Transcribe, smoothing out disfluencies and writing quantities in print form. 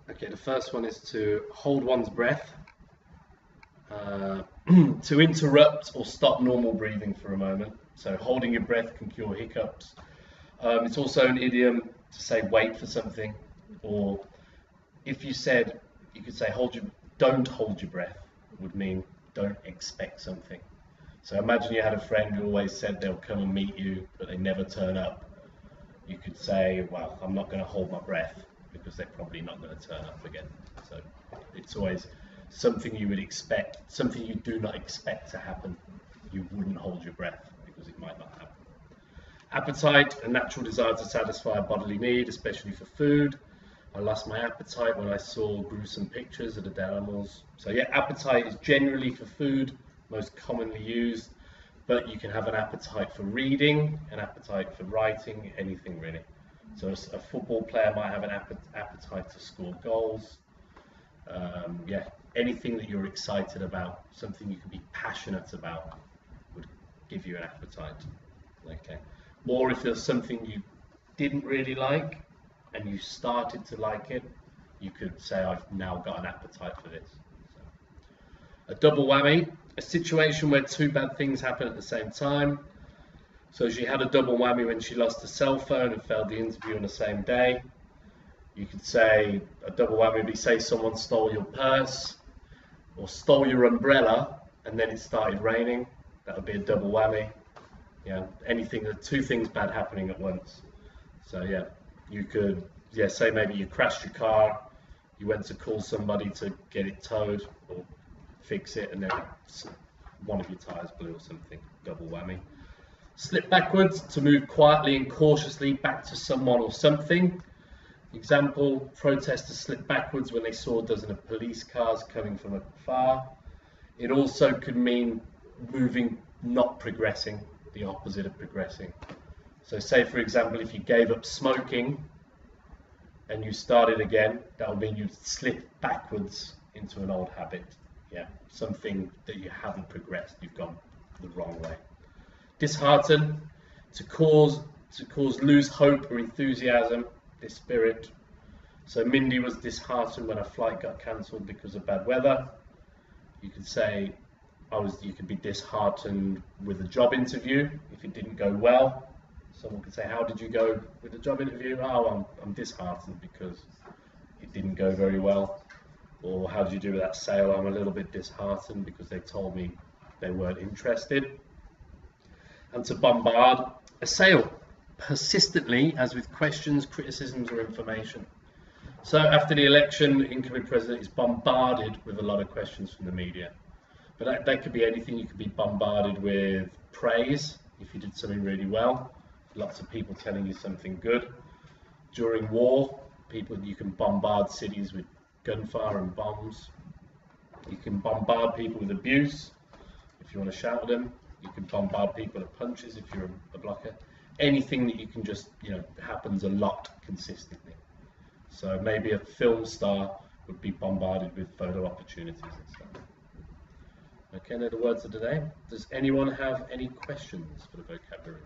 Okay, the first one is to hold one's breath, to interrupt or stop normal breathing for a moment. So holding your breath can cure hiccups. It's also an idiom to say wait for something, or if you said, you could say don't hold your breath, would mean don't expect something. So imagine you had a friend who always said they'll come and meet you, but they never turn up. You could say, well, I'm not going to hold my breath because they're probably not going to turn up again. So it's always something you would expect, something you do not expect to happen. You wouldn't hold your breath because it might not happen. Appetite, a natural desire to satisfy a bodily need, especially for food. I lost my appetite when I saw gruesome pictures of the dead animals. So yeah, appetite is generally for food, most commonly used, but you can have an appetite for reading, an appetite for writing, anything really. So a football player might have an appetite to score goals. Yeah, anything that you're excited about, something you can be passionate about, would give you an appetite. Okay. Or if there's something you didn't really like and you started to like it, you could say, I've now got an appetite for this. So, a double whammy, a situation where two bad things happen at the same time. So she had a double whammy when she lost her cell phone and failed the interview on the same day. You could say a double whammy would be, say someone stole your purse or stole your umbrella and then it started raining. That would be a double whammy. Yeah, anything, two things bad happening at once. So yeah, you could, yeah, say maybe you crashed your car, you went to call somebody to get it towed or fix it, and then one of your tires blew or something. Double whammy. Slip backwards, to move quietly and cautiously back to someone or something. Example, protesters slipped backwards when they saw a dozen of police cars coming from afar. It also could mean moving, not progressing, the opposite of progressing. So say for example, if you gave up smoking and you started again, that would mean you'd slip backwards into an old habit. Yeah, something that you haven't progressed, you've gone the wrong way. Dishearten, to cause lose hope or enthusiasm, dispirit. So Mindy was disheartened when her flight got cancelled because of bad weather. You could say, you could be disheartened with a job interview if it didn't go well. Someone could say, how did you go with the job interview? Oh, I'm disheartened because it didn't go very well. Or how did you do with that sale? I'm a little bit disheartened because they told me they weren't interested. And to bombard, assail persistently, as with questions, criticisms, or information. So after the election, the incoming president is bombarded with a lot of questions from the media. But that could be anything. You could be bombarded with praise if you did something really well. Lots of people telling you something good. During war, you can bombard cities with gunfire and bombs. You can bombard people with abuse if you want to shout at them. You can bombard people with punches if you're a blocker. Anything that you can just, happens a lot consistently. So maybe a film star would be bombarded with photo opportunities and stuff. Okay, they're the words of the day. Does anyone have any questions for the vocabulary?